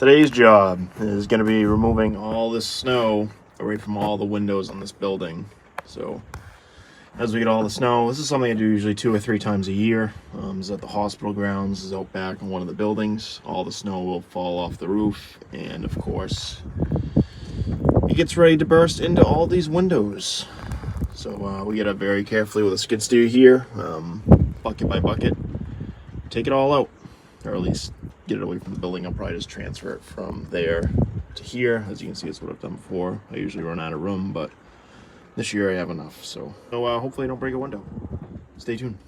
Today's job is going to be removing all this snow away from all the windows on this building. So as we get all the snow, this is something I do usually 2 or 3 times a year. This is at the hospital grounds, this is out back in one of the buildings. All the snow will fall off the roof, and of course it gets ready to burst into all these windows. So we get up very carefully with a skid steer here, bucket by bucket, take it all out, or at least get it away from the building. I'll probably just transfer it from there to here. As you can see, it's what I've done before. I usually run out of room, but this year I have enough. So hopefully I don't break a window. Stay tuned.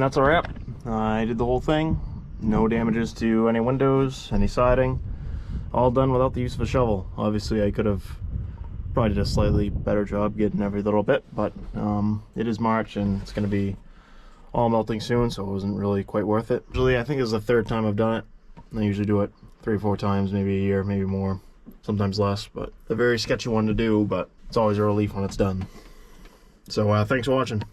that's a wrap. I did the whole thing. No damages to any windows, any siding. All done without the use of a shovel. Obviously I could have probably did a slightly better job getting every little bit, but it is March and it's going to be all melting soon, so it wasn't really quite worth it. Usually I think this is the third time I've done it. I usually do it 3 or 4 times, maybe a year, maybe more, sometimes less, but a very sketchy one to do, but it's always a relief when it's done. So thanks for watching.